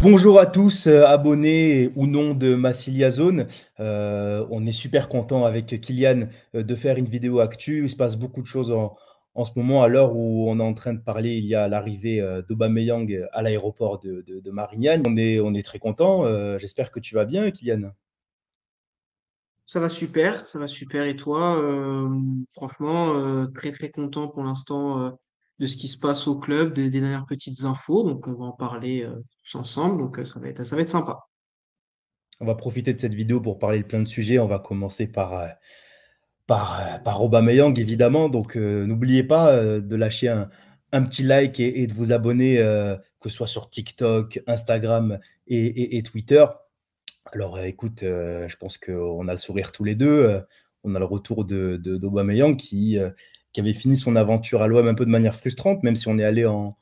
Bonjour à tous, abonnés ou non de Massilia Zone. On est super content avec Kylian de faire une vidéo actu. Il se passe beaucoup de choses en ce moment. À l'heure où on est en train de parler, il y a l'arrivée d'Aubameyang à l'aéroport de Marignane. On est très content. J'espère que tu vas bien, Kylian. Ça va super. Et toi, franchement, très très content pour l'instant de ce qui se passe au club, des dernières petites infos. Donc, on va en parler tous ensemble. Donc, ça va être sympa. On va profiter de cette vidéo pour parler de plein de sujets. On va commencer par Aubameyang, évidemment. Donc, n'oubliez pas de lâcher un petit like et de vous abonner, que ce soit sur TikTok, Instagram et Twitter. Alors, écoute, je pense qu'on a le sourire tous les deux. On a le retour d'Aubameyang qui avait fini son aventure à l'OM un peu de manière frustrante, même si on est allé en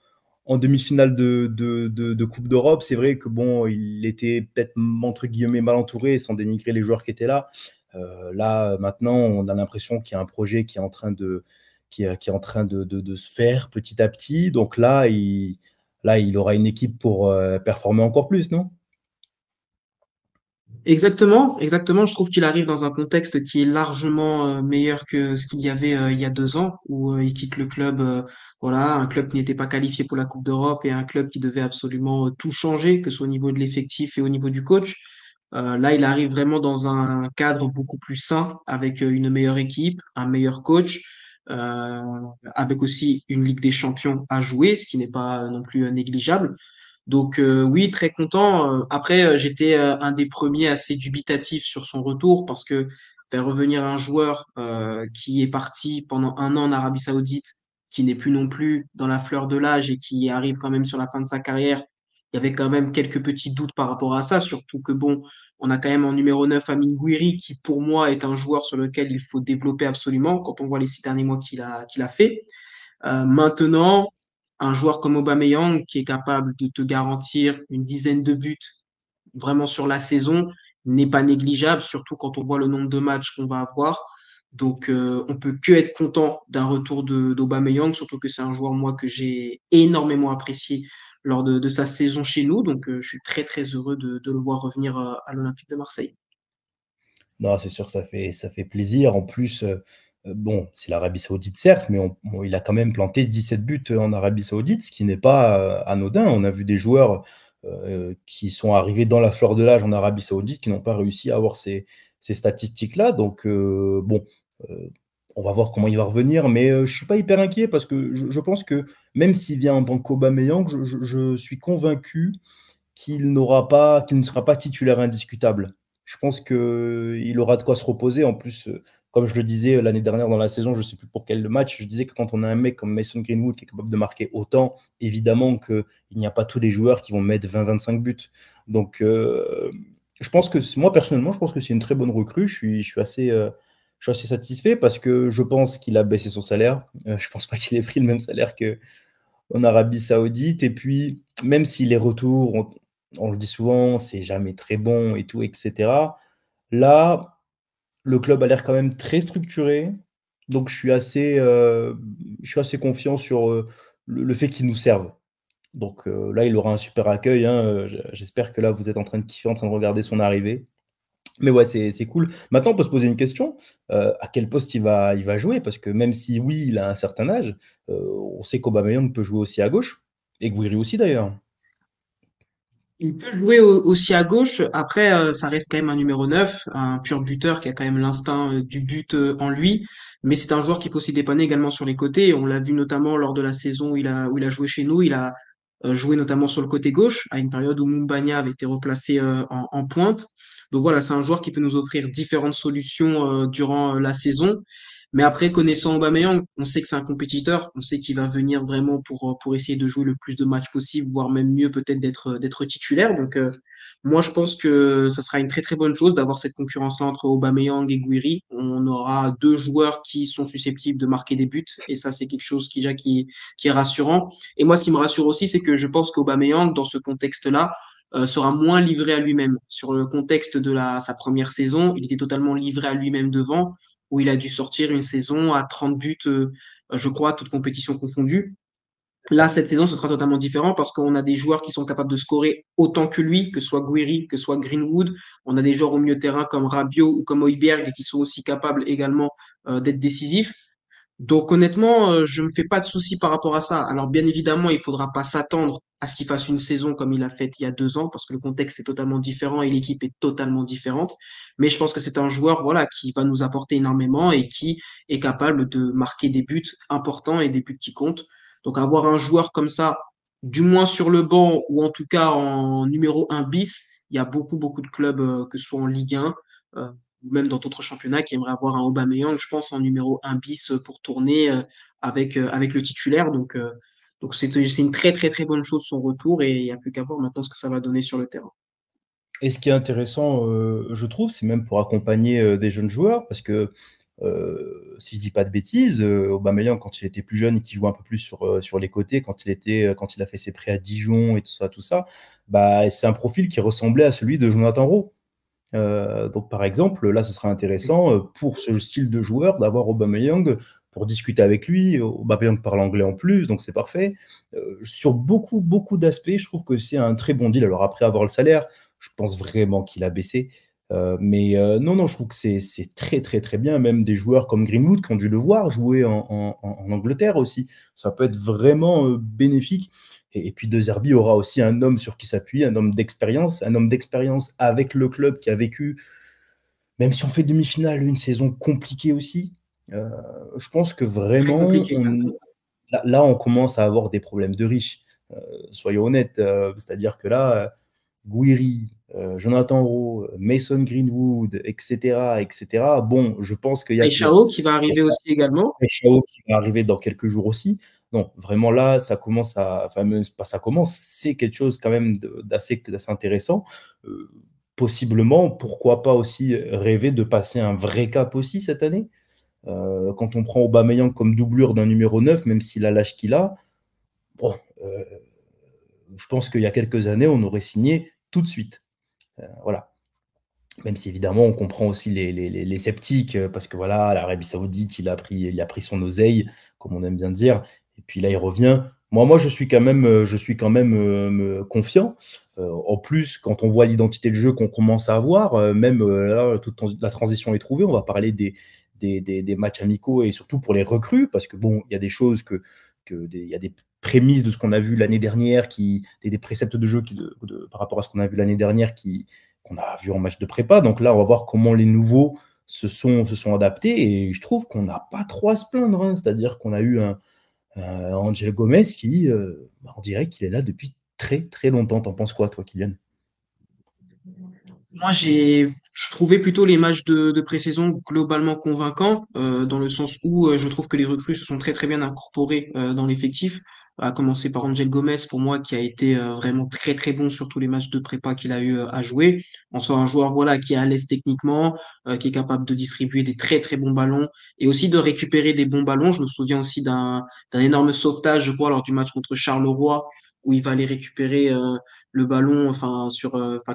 demi-finale de Coupe d'Europe. C'est vrai que bon, il était peut-être entre guillemets mal entouré, sans dénigrer les joueurs qui étaient là. Là, maintenant, on a l'impression qu'il y a un projet qui est en train qui est en train de se faire petit à petit. Donc là, il aura une équipe pour performer encore plus, non? Exactement, exactement. Je trouve qu'il arrive dans un contexte qui est largement meilleur que ce qu'il y avait il y a 2 ans, où il quitte le club, voilà, un club qui n'était pas qualifié pour la Coupe d'Europe et un club qui devait absolument tout changer, que ce soit au niveau de l'effectif et au niveau du coach. Là, il arrive vraiment dans un cadre beaucoup plus sain, avec une meilleure équipe, un meilleur coach, euh, avec aussi une Ligue des Champions à jouer, ce qui n'est pas non plus négligeable. Donc oui, très content. Après, j'étais un des premiers assez dubitatif sur son retour parce que faire revenir un joueur qui est parti pendant un an en Arabie Saoudite, qui n'est plus non plus dans la fleur de l'âge et qui arrive quand même sur la fin de sa carrière, il y avait quand même quelques petits doutes par rapport à ça, surtout que bon, on a quand même en numéro 9 Amine Gouiri qui pour moi est un joueur sur lequel il faut développer absolument quand on voit les 6 derniers mois qu'il a fait. Maintenant, un joueur comme Aubameyang qui est capable de te garantir une dizaine de buts vraiment sur la saison n'est pas négligeable, surtout quand on voit le nombre de matchs qu'on va avoir. Donc, on peut que être content d'un retour d'Aubameyang, surtout que c'est un joueur, moi, que j'ai énormément apprécié lors de sa saison chez nous. Donc, je suis très, très heureux de le voir revenir à l'Olympique de Marseille. Non, c'est sûr que ça fait plaisir. En plus, bon, c'est l'Arabie Saoudite, certes, mais il a quand même planté 17 buts en Arabie Saoudite, ce qui n'est pas anodin. On a vu des joueurs qui sont arrivés dans la fleur de l'âge en Arabie Saoudite qui n'ont pas réussi à avoir ces statistiques-là. Donc, bon, euh, on va voir comment il va revenir, mais je ne suis pas hyper inquiet parce que je pense que même s'il vient en tant qu'Aubameyang, je suis convaincu qu'il ne sera pas titulaire indiscutable. Je pense qu'il aura de quoi se reposer. En plus, comme je le disais l'année dernière dans la saison, je ne sais plus pour quel match, je disais que quand on a un mec comme Mason Greenwood qui est capable de marquer autant, évidemment qu'il n'y a pas tous les joueurs qui vont mettre 20-25 buts. Donc, je pense que moi, personnellement, je pense que c'est une très bonne recrue. Je suis assez satisfait parce que je pense qu'il a baissé son salaire. Je ne pense pas qu'il ait pris le même salaire en Arabie Saoudite. Et puis, même si les retours, on le dit souvent, c'est jamais très bon et tout, etc. Là, le club a l'air quand même très structuré. Donc, je suis assez confiant sur le fait qu'il nous serve. Donc là, il aura un super accueil, hein. J'espère que là, vous êtes en train de kiffer, en train de regarder son arrivée. Mais ouais, c'est cool. Maintenant, on peut se poser une question. À quel poste il va jouer? Parce que même si, oui, il a un certain âge, on sait qu'Aubameyang peut jouer aussi à gauche. Et Gouiri aussi, d'ailleurs. Il peut jouer aussi à gauche. Après, ça reste quand même un numéro 9, un pur buteur qui a quand même l'instinct du but en lui. Mais c'est un joueur qui peut aussi dépanner également sur les côtés. On l'a vu notamment lors de la saison où il a joué chez nous. Il a joué notamment sur le côté gauche, à une période où Mumbagna avait été replacé en pointe. Donc voilà, c'est un joueur qui peut nous offrir différentes solutions durant la saison. Mais après, connaissant Aubameyang, on sait que c'est un compétiteur, on sait qu'il va venir vraiment pour essayer de jouer le plus de matchs possible, voire même mieux peut-être d'être titulaire. Donc moi, je pense que ça sera une très très bonne chose d'avoir cette concurrence-là entre Aubameyang et Guiri. On aura deux joueurs qui sont susceptibles de marquer des buts, et ça, c'est quelque chose qui est rassurant. Et moi, ce qui me rassure aussi, c'est que je pense qu'Aubameyang, dans ce contexte-là, sera moins livré à lui-même. Sur le contexte de sa première saison, il était totalement livré à lui-même devant, où il a dû sortir une saison à 30 buts, je crois, toutes compétitions confondues. Là, cette saison, ce sera totalement différent parce qu'on a des joueurs qui sont capables de scorer autant que lui, que ce soit Guiri, que ce soit Greenwood. On a des joueurs au milieu de terrain comme Rabiot ou comme Højbjerg qui sont aussi capables également d'être décisifs. Donc honnêtement, je me fais pas de soucis par rapport à ça. Alors bien évidemment, il faudra pas s'attendre à ce qu'il fasse une saison comme il a fait il y a 2 ans, parce que le contexte est totalement différent et l'équipe est totalement différente. Mais je pense que c'est un joueur, voilà, qui va nous apporter énormément et qui est capable de marquer des buts importants et des buts qui comptent. Donc avoir un joueur comme ça, du moins sur le banc ou en tout cas en numéro un bis, il y a beaucoup de clubs, que ce soit en Ligue 1. Ou même dans d'autres championnats qui aimeraient avoir un Aubameyang, je pense, en numéro un bis pour tourner avec le titulaire. Donc c'est une très bonne chose son retour et il n'y a plus qu'à voir maintenant ce que ça va donner sur le terrain. Et ce qui est intéressant, je trouve, c'est même pour accompagner des jeunes joueurs, parce que si je dis pas de bêtises, Aubameyang, quand il était plus jeune et qu'il jouait un peu plus sur les côtés, quand il a fait ses prêts à Dijon et tout ça, bah, c'est un profil qui ressemblait à celui de Jonathan Rowe. Donc, par exemple, là, ce sera intéressant pour ce style de joueur d'avoir Aubameyang pour discuter avec lui. Aubameyang parle anglais en plus, donc c'est parfait. Sur beaucoup d'aspects, je trouve que c'est un très bon deal. Alors, après avoir le salaire, je pense vraiment qu'il a baissé. Mais non, je trouve que c'est très bien. Même des joueurs comme Greenwood qui ont dû le voir jouer en Angleterre aussi. Ça peut être vraiment bénéfique. Et puis De Zerbi aura aussi un homme sur qui s'appuyer, un homme d'expérience avec le club qui a vécu, même si on fait demi-finale, une saison compliquée aussi. Euh, je pense que Très vraiment, compliqué. là, on commence à avoir des problèmes de riches. Euh, Soyons honnêtes, c'est-à-dire que là, Guiri, Jonathan Rowe, Mason Greenwood, etc. Bon, je pense qu'il y a Et pire. Chao qui va arriver aussi également. Chao qui va arriver dans quelques jours aussi. Non, vraiment là, ça commence à. Enfin, même pas ça commence, c'est quelque chose quand même d'assez intéressant. Euh, Possiblement, pourquoi pas aussi rêver de passer un vrai cap aussi cette année. Quand on prend Aubameyang comme doublure d'un numéro 9, même s'il a l'âge qu'il a, bon, euh, je pense qu'il y a quelques années, on aurait signé tout de suite. Voilà. Même si évidemment on comprend aussi les sceptiques, parce que voilà, l'Arabie Saoudite, il a pris son oseille, comme on aime bien dire, et puis là il revient. Moi je suis quand même confiant. En plus, quand on voit l'identité de jeu qu'on commence à avoir, même là, la transition est trouvée. On va parler des matchs amicaux et surtout pour les recrues, parce que bon, il y a des choses il y a des prémices de ce qu'on a vu l'année dernière, des préceptes de jeu par rapport à ce qu'on a vu l'année dernière qu'on a vu en match de prépa. Donc là, on va voir comment les nouveaux se sont adaptés. Et je trouve qu'on n'a pas trop à se plaindre. Hein. C'est-à-dire qu'on a eu un Angel Gomez qui, on dirait qu'il est là depuis très longtemps. T'en penses quoi, toi, Kylian? Moi, je trouvais plutôt les matchs de pré-saison globalement convaincants, dans le sens où je trouve que les recrues se sont très bien incorporées dans l'effectif. À commencer par Angel Gomez, pour moi, qui a été vraiment très bon sur tous les matchs de prépa qu'il a eu à jouer. On sent un joueur, voilà, qui est à l'aise techniquement, qui est capable de distribuer des très bons ballons et aussi de récupérer des bons ballons. Je me souviens aussi d'un énorme sauvetage, je crois, lors du match contre Charleroi, où il va aller récupérer le ballon, enfin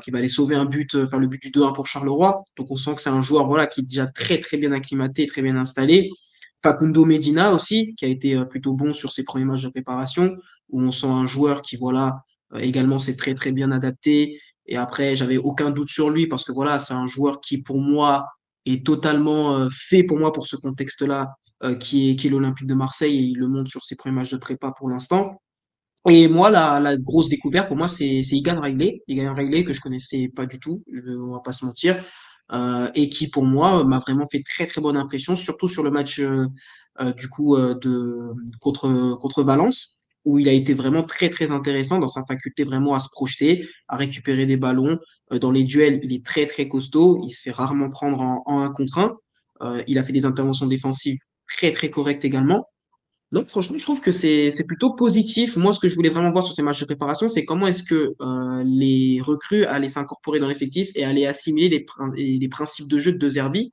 qui va aller sauver un but, enfin le but du 2-1 pour Charleroi. Donc on sent que c'est un joueur voilà qui est déjà très bien acclimaté, très bien installé. Facundo Medina aussi, qui a été plutôt bon sur ses premiers matchs de préparation, où on sent un joueur qui voilà également s'est très bien adapté. Et après, j'avais aucun doute sur lui parce que voilà, c'est un joueur qui pour moi est totalement fait pour moi pour ce contexte-là, qui est l'Olympique de Marseille et il le montre sur ses premiers matchs de prépa pour l'instant. Et moi, la grosse découverte pour moi, c'est Egan Riley. Egan Riley que je connaissais pas du tout, on va pas se mentir, et qui pour moi m'a vraiment fait très bonne impression, surtout sur le match du coup contre Valence, où il a été vraiment très intéressant dans sa faculté vraiment à se projeter, à récupérer des ballons. Dans les duels, il est très costaud, il se fait rarement prendre en un contre un. Il a fait des interventions défensives très correctes également. Donc, franchement, je trouve que c'est plutôt positif. Moi, ce que je voulais vraiment voir sur ces matchs de préparation, c'est comment est-ce que les recrues allaient s'incorporer dans l'effectif et allaient assimiler les principes de jeu de Zerbi.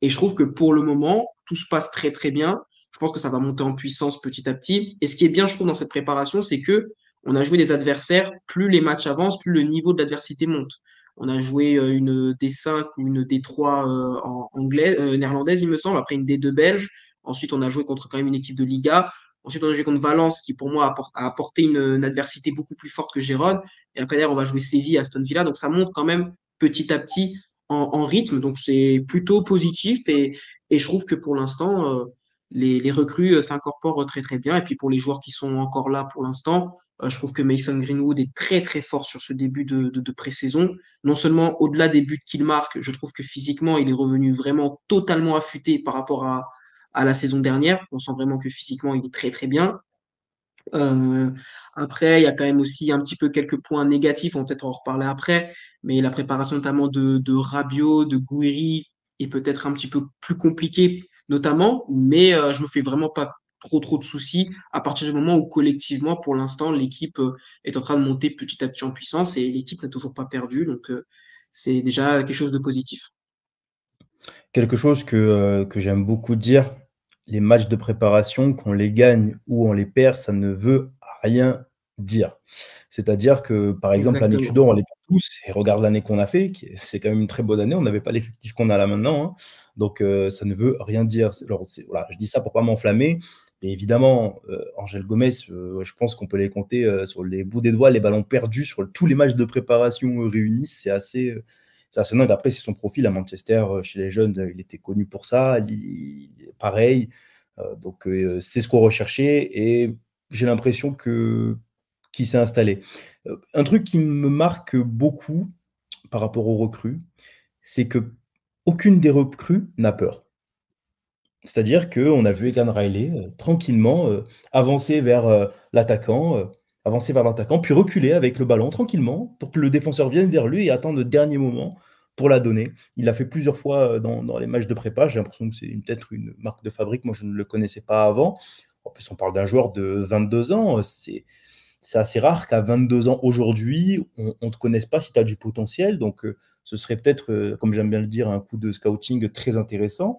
Et je trouve que pour le moment, tout se passe très bien. Je pense que ça va monter en puissance petit à petit. Et ce qui est bien, je trouve, dans cette préparation, c'est que on a joué des adversaires, plus les matchs avancent, plus le niveau de l'adversité monte. On a joué une D5 ou une D3 néerlandaise, il me semble, après une D2 belge. Ensuite, on a joué contre quand même une équipe de Liga. Ensuite, on a joué contre Valence, qui pour moi a apporté une adversité beaucoup plus forte que Gérone. Et après, derrière, on va jouer Séville, Aston Villa. Donc, ça monte quand même petit à petit en rythme. Donc, c'est plutôt positif. Et je trouve que pour l'instant, les recrues s'incorporent très, très bien. Et puis, pour les joueurs qui sont encore là pour l'instant, je trouve que Mason Greenwood est très, très fort sur ce début de pré-saison. Non seulement au-delà des buts qu'il marque, je trouve que physiquement, il est revenu vraiment totalement affûté par rapport à la saison dernière. On sent vraiment que physiquement, il est très, très bien. Euh, Après, il y a quand même aussi un petit peu quelques points négatifs, on va peut-être en reparler après, mais la préparation notamment de Rabiot, de Gouiri est peut-être un petit peu plus compliquée, notamment, mais je me fais vraiment pas trop de soucis à partir du moment où collectivement, pour l'instant, l'équipe est en train de monter petit à petit en puissance et l'équipe n'a toujours pas perdu, donc c'est déjà quelque chose de positif. Quelque chose que j'aime beaucoup dire, les matchs de préparation, qu'on les gagne ou on les perd, ça ne veut rien dire. C'est-à-dire que, par exemple, l'année Exactement. Tudor, on les perd tous et regarde l'année qu'on a fait, c'est quand même une très bonne année, on n'avait pas l'effectif qu'on a là maintenant, hein. Donc ça ne veut rien dire. Alors, voilà, je dis ça pour pas m'enflammer, mais évidemment, Angel Gomez, je pense qu'on peut les compter sur les bouts des doigts, les ballons perdus sur tous les matchs de préparation réunis, c'est assez dingue. Après, c'est son profil à Manchester, chez les jeunes, il était connu pour ça. Pareil. Donc, c'est ce qu'on recherchait et j'ai l'impression qu'il s'est installé. Un truc qui me marque beaucoup par rapport aux recrues, c'est que aucune des recrues n'a peur. C'est-à-dire qu'on a vu Egan Riley tranquillement avancer vers l'attaquant, puis reculer avec le ballon tranquillement pour que le défenseur vienne vers lui et attendre le dernier moment pour la donner. Il l'a fait plusieurs fois dans les matchs de prépa. J'ai l'impression que c'est peut-être une marque de fabrique. Moi, je ne le connaissais pas avant. En plus, on parle d'un joueur de 22 ans. C'est assez rare qu'à 22 ans aujourd'hui, on ne te connaisse pas si tu as du potentiel. Donc, ce serait peut-être, comme j'aime bien le dire, un coup de scouting très intéressant.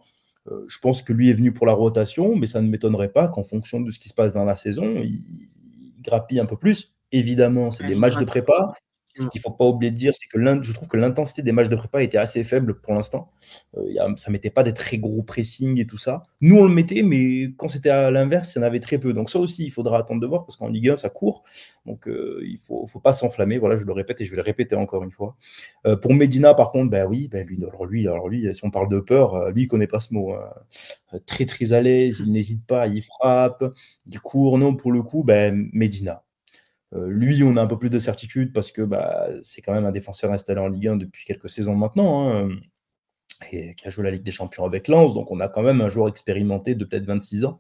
Je pense que lui est venu pour la rotation, mais ça ne m'étonnerait pas qu'en fonction de ce qui se passe dans la saison, il grappille un peu plus. Évidemment, c'est Ouais, des il matchs de gratte. prépa. Ce Effectivement. qu'il ne faut pas oublier de dire, c'est que je trouve que l'intensité des matchs de prépa était assez faible pour l'instant. Ça ne mettait pas des très gros pressing et tout ça. Nous, on le mettait, mais quand c'était à l'inverse, il y en avait très peu. Donc ça aussi, il faudra attendre de voir, parce qu'en Ligue 1, ça court. Donc il ne faut pas s'enflammer. Voilà, je le répète et je vais le répéter encore une fois. Pour Medina, par contre, ben oui, ben lui, si on parle de peur, lui, il ne connaît pas ce mot, hein. Très, très à l'aise, il n'hésite pas, il frappe, il court. Non, pour le coup, ben, Medina. Lui, on a un peu plus de certitude parce que bah, c'est quand même un défenseur installé en Ligue 1 depuis quelques saisons maintenant, hein, et qui a joué la Ligue des Champions avec Lens. Donc, on a quand même un joueur expérimenté de peut-être 26 ans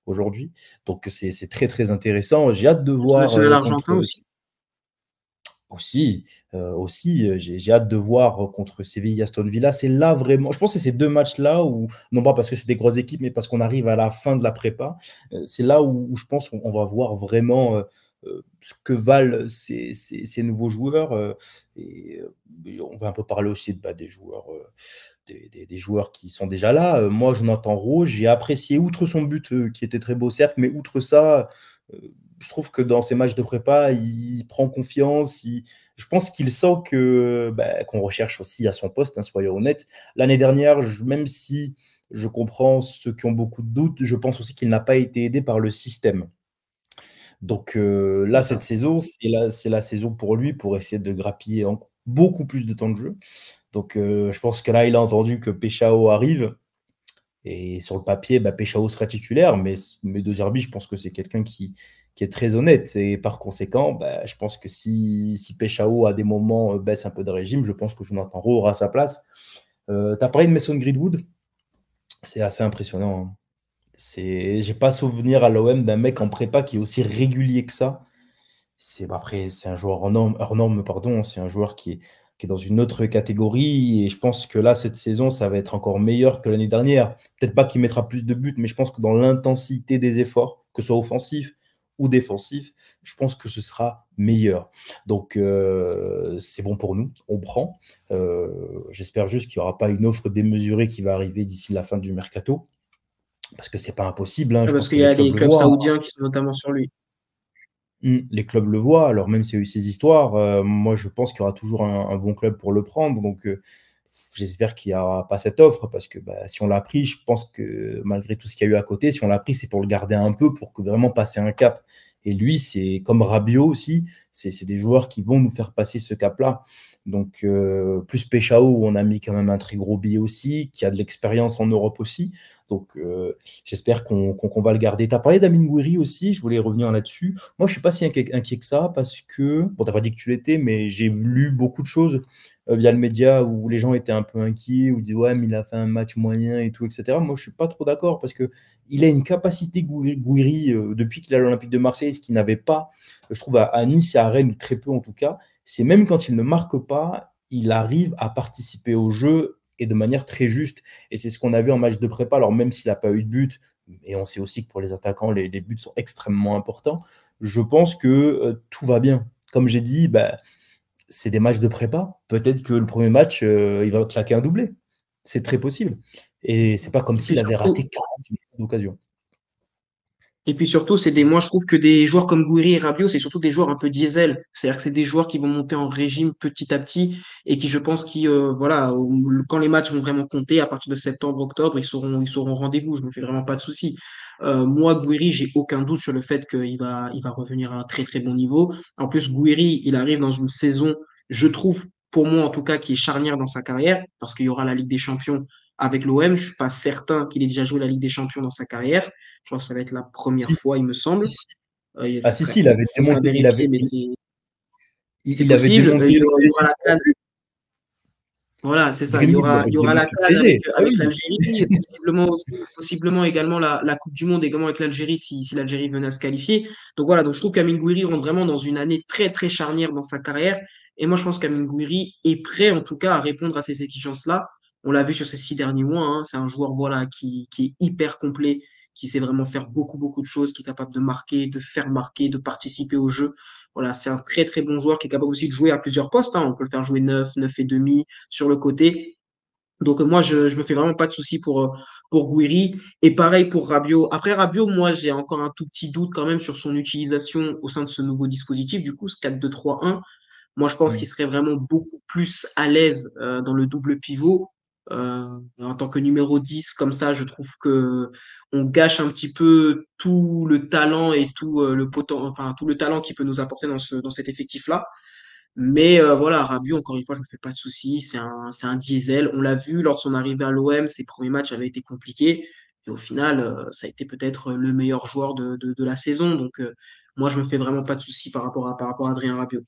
aujourd'hui. Donc, c'est très, très intéressant. J'ai hâte de voir International argentin contre aussi. j'ai hâte de voir contre Séville, Aston Villa. C'est là vraiment, je pense que c'est ces deux matchs-là où, non pas parce que c'est des grosses équipes, mais parce qu'on arrive à la fin de la prépa, c'est là où je pense qu'on va voir vraiment ce que valent ces nouveaux joueurs. Et on va un peu parler aussi des joueurs, des joueurs qui sont déjà là. Moi, Jonathan Rowe, j'ai apprécié, outre son but qui était très beau, certes, mais outre ça, euh, je trouve que dans ces matchs de prépa, il prend confiance. Je pense qu'il sent qu'on recherche aussi à son poste, hein, soyons honnêtes. L'année dernière, même si je comprends ceux qui ont beaucoup de doutes, je pense aussi qu'il n'a pas été aidé par le système. Donc C'est là, cette ça. saison, c'est la saison pour lui pour essayer de grappiller beaucoup plus de temps de jeu. Donc je pense que là, il a entendu que Peshao arrive. Et sur le papier, Peshao sera titulaire, mais De Zerbi, je pense que c'est quelqu'un qui est très honnête. Et par conséquent, je pense que si Peshao à des moments baisse un peu de régime, je pense que Jonathan Rowe aura sa place. Tu as parlé de Mason Greenwood, c'est assez impressionnant, hein. J'ai pas souvenir à l'OM d'un mec en prépa qui est aussi régulier que ça. Après, c'est un joueur hors norme, pardon. C'est un joueur qui est dans une autre catégorie. Et je pense que là, cette saison, ça va être encore meilleur que l'année dernière. Peut-être pas qu'il mettra plus de buts, mais je pense que dans l'intensité des efforts, que ce soit offensif ou défensif, je pense que ce sera meilleur. Donc, c'est bon pour nous. On prend. J'espère juste qu'il n'y aura pas une offre démesurée qui va arriver d'ici la fin du mercato. Parce que c'est pas impossible, hein. Je Parce pense que qu'il y les a clubs les le clubs voient, hein. saoudiens qui sont notamment sur lui. Les clubs le voient, alors même s'il y a eu ces histoires, moi je pense qu'il y aura toujours un bon club pour le prendre. Donc J'espère qu'il n'y aura pas cette offre parce que si on l'a pris, je pense que malgré tout ce qu'il y a eu à côté, si on l'a pris, c'est pour le garder un peu, pour que vraiment passer un cap. Et lui, c'est comme Rabiot aussi, c'est des joueurs qui vont nous faire passer ce cap-là. Donc, plus Péchao, où on a mis quand même un très gros billet aussi, qui a de l'expérience en Europe aussi. Donc, j'espère qu'on va le garder. Tu as parlé d'Amine Gouiri aussi, je voulais revenir là-dessus. Moi, je ne suis pas si inquiet que ça parce que, bon, tu n'as pas dit que tu l'étais, mais j'ai lu beaucoup de choses via le média où les gens étaient un peu inquiets, où ils disaient ouais, mais il a fait un match moyen et tout, etc. Moi, je ne suis pas trop d'accord parce qu'il a une capacité Gouiri depuis qu'il est à l'Olympique de Marseille, ce qu'il n'avait pas, je trouve, à Nice et à Rennes, ou très peu en tout cas. C'est même quand il ne marque pas, il arrive à participer au jeu et de manière très juste. Et c'est ce qu'on a vu en match de prépa. Alors, même s'il n'a pas eu de but, et on sait aussi que pour les attaquants, les buts sont extrêmement importants, je pense que tout va bien. Comme j'ai dit, c'est des matchs de prépa. Peut-être que le premier match, il va claquer un doublé. C'est très possible. Et c'est pas comme Et puis s'il avait surtout, raté 40 d'occasion. Et puis surtout, moi je trouve que des joueurs comme Gouiri et Rabiot, c'est surtout des joueurs un peu diesel. C'est-à-dire que c'est des joueurs qui vont monter en régime petit à petit et qui, je pense, voilà, quand les matchs vont vraiment compter, à partir de septembre, octobre, ils seront au rendez-vous. Je me fais vraiment pas de soucis. Moi, Gouiri, j'ai aucun doute sur le fait qu'il va revenir à un très très bon niveau. En plus, Gouiri, il arrive dans une saison, je trouve, pour moi en tout cas, qui est charnière dans sa carrière, parce qu'il y aura la Ligue des Champions avec l'OM. Je suis pas certain qu'il ait déjà joué la Ligue des Champions dans sa carrière. Je crois que ça va être la première Si, fois, il me semble. si. Ah Ça si, serait, si, il avait ça serait à démonté, vérifier, mais c'est il avait possible. démonté Il y le aura, il y aura la CAN. PSG. Voilà, c'est ça. Greenwood, il avait Il y aura la démonté le CAN PSG. Ah avec oui. l'Algérie, et possiblement également la Coupe du Monde également avec l'Algérie si l'Algérie venait à se qualifier. Donc voilà, donc je trouve qu'Amine Gouiri rentre vraiment dans une année très très charnière dans sa carrière. Et moi, je pense qu'Amine Gouiri est prêt en tout cas à répondre à ces exigences-là. On l'a vu sur ces 6 derniers mois, hein. C'est un joueur voilà, qui est hyper complet, qui sait vraiment faire beaucoup beaucoup de choses, qui est capable de marquer, de faire marquer, de participer au jeu. Voilà, c'est un très très bon joueur qui est capable aussi de jouer à plusieurs postes, hein. On peut le faire jouer 9 et demi sur le côté. Donc moi, je me fais vraiment pas de soucis pour Gouiri. Et pareil pour Rabiot. Après Rabiot, moi, j'ai encore un tout petit doute quand même sur son utilisation au sein de ce nouveau dispositif, du coup, ce 4-2-3-1. Moi, je pense qu'il Mm. serait vraiment beaucoup plus à l'aise dans le double pivot. En tant que numéro 10, comme ça, je trouve que on gâche un petit peu tout le talent et enfin, tout le talent qu'il peut nous apporter dans cet effectif-là. Mais voilà, Rabiot, encore une fois, je me fais pas de soucis. C'est un diesel. On l'a vu lors de son arrivée à l'OM, ses premiers matchs avaient été compliqués. Et au final, ça a été peut-être le meilleur joueur de la saison. Donc, moi, je me fais vraiment pas de soucis par rapport à Adrien Rabiot.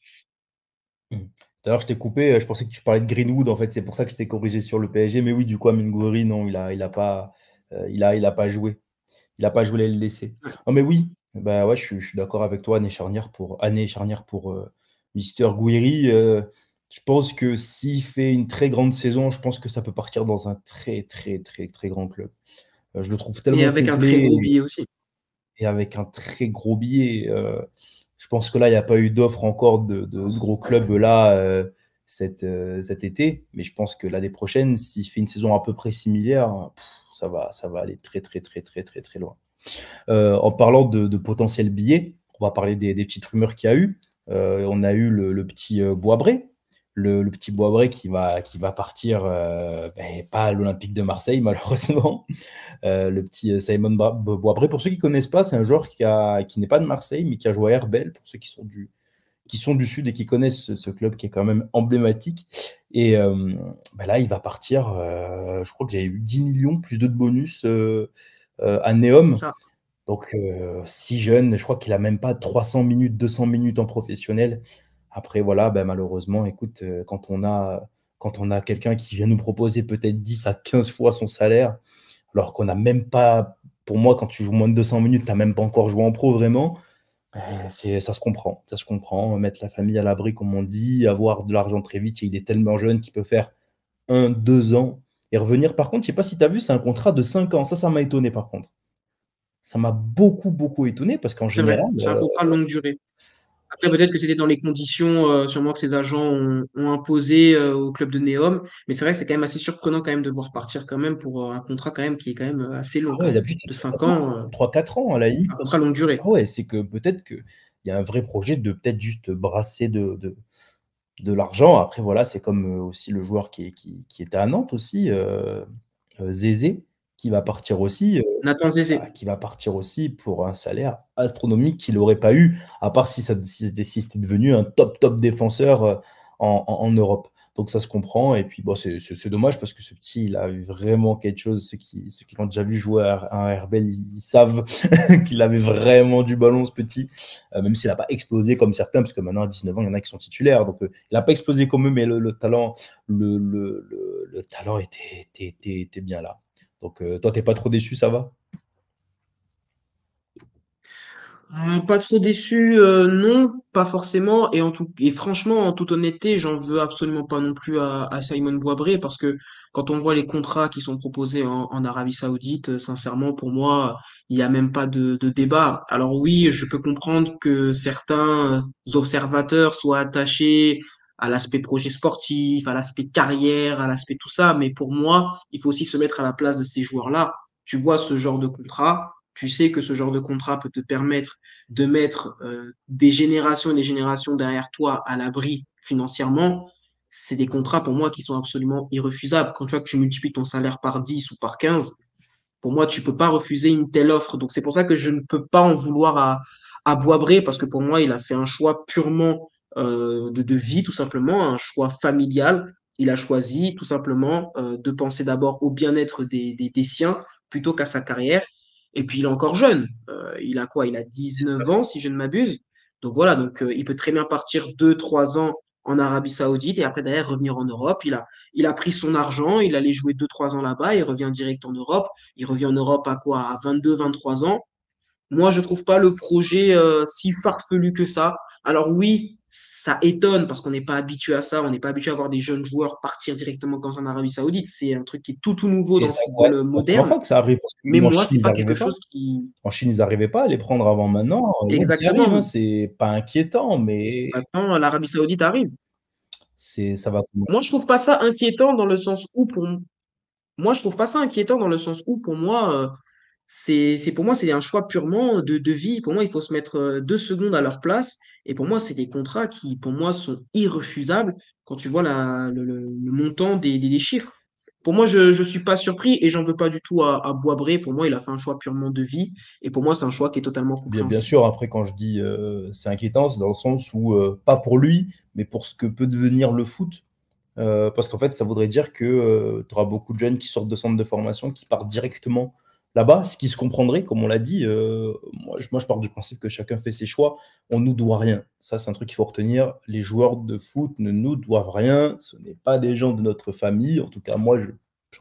Mm. D'ailleurs, je t'ai coupé, je pensais que tu parlais de Greenwood, en fait, c'est pour ça que je t'ai corrigé sur le PSG. Mais oui, du coup, Amine Gouiri, non, il a pas joué. Il n'a pas joué la LDC. Ouais. Non, mais oui, bah ouais, je suis d'accord avec toi. Année charnière pour Mister Gouiri. Je pense que s'il fait une très grande saison, je pense que ça peut partir dans un très, très, très, très grand club. Je le trouve Et tellement avec un très complet gros billet aussi. et avec un très gros billet. Je pense que là, il n'y a pas eu d'offre encore de gros clubs là cet été. Mais je pense que l'année prochaine, s'il fait une saison à peu près similaire, ça va aller très, très, très, très, très, très loin. En parlant de potentiels billets, on va parler des petites rumeurs qu'il y a eu. On a eu le petit Boisbré, le petit Boisbré qui va partir, pas à l'Olympique de Marseille, malheureusement. Le petit Simon Boisbré, pour ceux qui ne connaissent pas, c'est un joueur qui n'est pas de Marseille, mais qui a joué à Herbel, pour ceux qui sont du Sud et qui connaissent ce club qui est quand même emblématique. Et là, il va partir, je crois que j'avais eu 10 millions plus de bonus à C'est Neom. ça. Donc, si jeune, je crois qu'il a même pas 300 minutes, 200 minutes en professionnel. Après, voilà, malheureusement, écoute, quand on a quelqu'un qui vient nous proposer peut-être 10 à 15 fois son salaire, alors qu'on n'a même pas, pour moi, quand tu joues moins de 200 minutes, tu n'as même pas encore joué en pro vraiment, ça se comprend. Ça se comprend. Mettre la famille à l'abri, comme on dit, avoir de l'argent très vite, il est tellement jeune qu'il peut faire 1, 2 ans et revenir. Par contre, je ne sais pas si tu as vu, c'est un contrat de 5 ans. Ça m'a étonné par contre. Ça m'a beaucoup, beaucoup étonné parce qu'en C'est vrai. général, C'est un contrat de longue durée. Après, peut-être que c'était dans les conditions, sûrement que ses agents ont imposé au club de Neom. Mais c'est vrai que c'est quand même assez surprenant quand même de le voir partir quand même pour un contrat quand même qui est quand même assez long ah quand ouais, même. d'habitude, De c'est 5 3 ans, ans, 3-4 ans à la limite. un contrat longue durée. Ah ouais, c'est que peut-être qu'il y a un vrai projet de peut-être juste brasser de l'argent. Après, voilà, c'est comme aussi le joueur qui était à Nantes aussi, Zézé, qui va partir aussi. Nathan Zézé. Qui va partir aussi pour un salaire astronomique qu'il n'aurait pas eu, à part si c'était devenu un top défenseur en Europe. Donc ça se comprend. Et puis bon, c'est dommage parce que ce petit, il a eu vraiment quelque chose. Ceux qui l'ont déjà vu jouer à un RBL, ils savent qu'il avait vraiment du ballon, ce petit. Même s'il n'a pas explosé comme certains, parce que maintenant à 19 ans, il y en a qui sont titulaires. Donc il n'a pas explosé comme eux, mais le talent, le talent était bien là. Donc toi, t'es pas trop déçu, ça va? Pas trop déçu, non, pas forcément. Et franchement, en toute honnêteté, j'en veux absolument pas non plus à Simon Boisbré parce que quand on voit les contrats qui sont proposés en Arabie Saoudite, sincèrement, pour moi, il n'y a même pas de débat. Alors oui, je peux comprendre que certains observateurs soient attachés à l'aspect projet sportif, à l'aspect carrière, à l'aspect tout ça, mais pour moi, il faut aussi se mettre à la place de ces joueurs-là. Tu vois ce genre de contrat. Tu sais que ce genre de contrat peut te permettre de mettre des générations et des générations derrière toi à l'abri financièrement, c'est des contrats pour moi qui sont absolument irrefusables. Quand tu vois que tu multiplies ton salaire par 10 ou par 15, pour moi, tu peux pas refuser une telle offre. Donc c'est pour ça que je ne peux pas en vouloir à Boisbré, parce que pour moi, il a fait un choix purement de vie, tout simplement, un choix familial. Il a choisi tout simplement de penser d'abord au bien-être des siens plutôt qu'à sa carrière. Et puis il est encore jeune. Il a quoi? Il a 19 ans, si je ne m'abuse. Donc voilà, donc il peut très bien partir 2, 3 ans en Arabie Saoudite et après derrière revenir en Europe. Il a pris son argent, il allait jouer 2, 3 ans là-bas, il revient direct en Europe. Il revient en Europe à quoi? À 22, 23 ans. Moi, je trouve pas le projet si farfelu que ça. Alors oui, ça étonne parce qu'on n'est pas habitué à ça. On n'est pas habitué à voir des jeunes joueurs partir directement comme ça en Arabie Saoudite. C'est un truc qui est tout nouveau Et dans le ça, ouais, football c'est pas la première moderne. fois que ça arrive, parce que Mais même en moi, Chine, c'est ils pas quelque n'arrivaient pas. chose qui... En Chine, ils n'arrivaient pas à les prendre avant maintenant. Là, ils y arrivent, hein. Exactement. C'est pas inquiétant, mais Maintenant, l'Arabie Saoudite arrive. ça va. Moi, je trouve pas ça inquiétant dans le sens où moi, je trouve pas ça inquiétant dans le sens où, pour moi, pour moi, c'est un choix purement de vie. Pour moi, il faut se mettre 2 secondes à leur place. Et pour moi, c'est des contrats qui, pour moi, sont irrefusables quand tu vois le montant des chiffres. Pour moi, je suis pas surpris et j'en veux pas du tout à Boisbré. Pour moi, il a fait un choix purement de vie. Et pour moi, c'est un choix qui est totalement Bien compréhensible. sûr, après, quand je dis c'est inquiétant, c'est dans le sens où, pas pour lui, mais pour ce que peut devenir le foot. Parce qu'en fait, ça voudrait dire que tu auras beaucoup de jeunes qui sortent de centres de formation, qui partent directement là-bas, ce qui se comprendrait, comme on l'a dit. Moi, je pars du principe que chacun fait ses choix. On ne nous doit rien. Ça, c'est un truc qu'il faut retenir. Les joueurs de foot ne nous doivent rien. Ce n'est pas des gens de notre famille. En tout cas, moi, je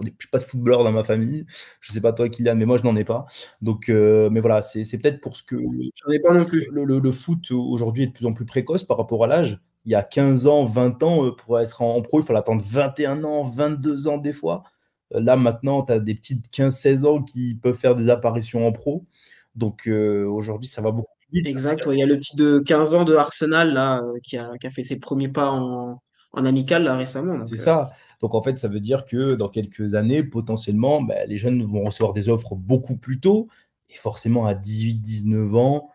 n'ai pas de footballeur dans ma famille. Je ne sais pas toi, Kylian, mais moi, je n'en ai pas. Donc, mais voilà, c'est peut-être pour ce que J'en ai pas non plus. le foot aujourd'hui est de plus en plus précoce par rapport à l'âge. Il y a 15 ans, 20 ans, pour être en pro, il fallait attendre 21 ans, 22 ans des fois. Là, maintenant, tu as des petites 15-16 ans qui peuvent faire des apparitions en pro. Donc aujourd'hui, ça va beaucoup plus vite. Exact. Ouais. Il y a le petit de 15 ans de Arsenal, là, qui a fait ses premiers pas en amical, là, récemment. C'est Donc, ça. Donc en fait, ça veut dire que dans quelques années, potentiellement, bah, les jeunes vont recevoir des offres beaucoup plus tôt. Et forcément, à 18-19 ans,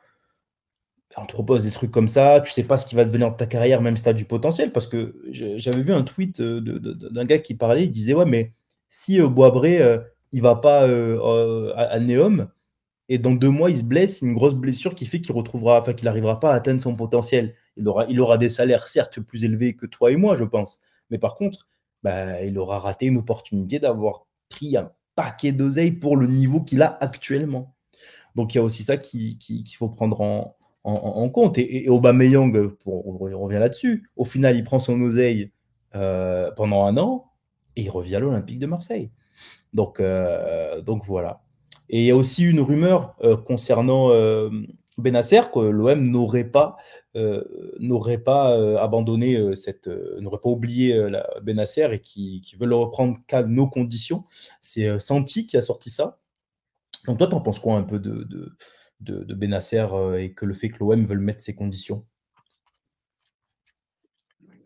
on te propose des trucs comme ça, tu sais pas ce qui va devenir de ta carrière, même si tu as du potentiel. Parce que j'avais vu un tweet d'un gars qui parlait, il disait, ouais, mais si Boisbré, il va pas à Neom, et dans 2 mois, il se blesse, une grosse blessure qui fait qu'il retrouvera, enfin, qu'il n'arrivera pas à atteindre son potentiel. Il aura des salaires, certes, plus élevés que toi et moi, je pense. Mais par contre, bah, il aura raté une opportunité d'avoir pris un paquet d'oseille pour le niveau qu'il a actuellement. Donc il y a aussi ça qu'il faut prendre en compte. Et Aubameyang, on revient là-dessus. Au final, il prend son oseille pendant un an et il revient à l'Olympique de Marseille. Donc voilà. Et il y a aussi une rumeur concernant Benacer, que l'OM n'aurait pas abandonné n'aurait pas oublié Benacer et qui veut le reprendre qu'à nos conditions. C'est Santi qui a sorti ça. Donc toi, t'en penses quoi un peu de Benacer et que le fait que l'OM veut mettre ses conditions?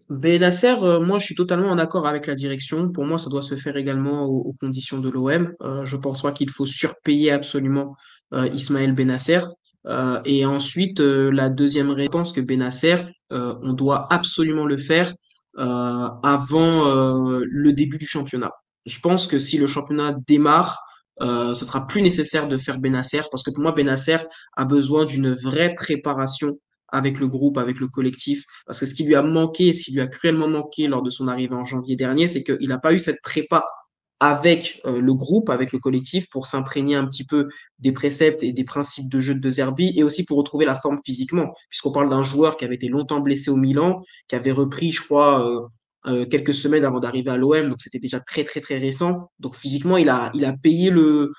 Benacer, moi, je suis totalement en accord avec la direction. Pour moi, ça doit se faire également aux conditions de l'OM. Je pense pas qu'il faut surpayer absolument Ismaël Benacer. Et ensuite, la deuxième réponse que Benacer, on doit absolument le faire avant le début du championnat. Je pense que si le championnat démarre, ce sera plus nécessaire de faire Benacer parce que pour moi, Benacer a besoin d'une vraie préparation avec le groupe, avec le collectif. Parce que ce qui lui a manqué, ce qui lui a cruellement manqué lors de son arrivée en janvier dernier, c'est qu'il n'a pas eu cette prépa avec le groupe, avec le collectif, pour s'imprégner un petit peu des préceptes et des principes de jeu de Zerbi, et aussi pour retrouver la forme physiquement, puisqu'on parle d'un joueur qui avait été longtemps blessé au Milan, qui avait repris, je crois, quelques semaines avant d'arriver à l'OM, donc c'était déjà très très très récent. Donc physiquement, il a payé le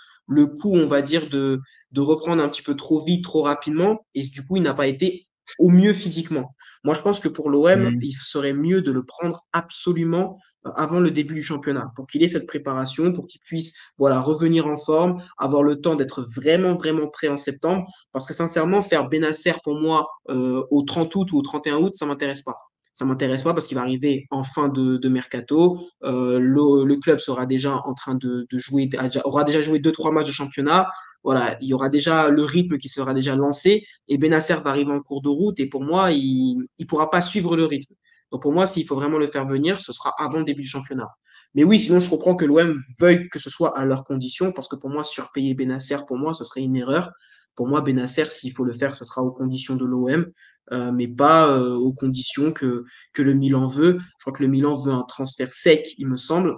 coup, on va dire, de reprendre un petit peu trop vite, trop rapidement, et du coup, il n'a pas été au mieux physiquement. Moi, je pense que pour l'OM, Mm. il serait mieux de le prendre absolument avant le début du championnat, pour qu'il ait cette préparation, pour qu'il puisse voilà, revenir en forme, avoir le temps d'être vraiment, vraiment prêt en septembre. Parce que sincèrement, faire Benacer pour moi au 30 août ou au 31 août, ça m'intéresse pas. Ça m'intéresse pas parce qu'il va arriver en fin de mercato. Le club sera déjà en train de jouer, aura déjà joué deux, trois matchs de championnat. Voilà, il y aura déjà le rythme qui sera déjà lancé et Benacer va arriver en cours de route et pour moi, il ne pourra pas suivre le rythme. Donc pour moi, s'il faut vraiment le faire venir, ce sera avant le début du championnat. Mais oui, sinon je comprends que l'OM veuille que ce soit à leurs conditions, parce que pour moi, surpayer Benacer, pour moi, ce serait une erreur. Pour moi, Benacer, s'il faut le faire, ce sera aux conditions de l'OM, mais pas aux conditions que le Milan veut. Je crois que le Milan veut un transfert sec, il me semble.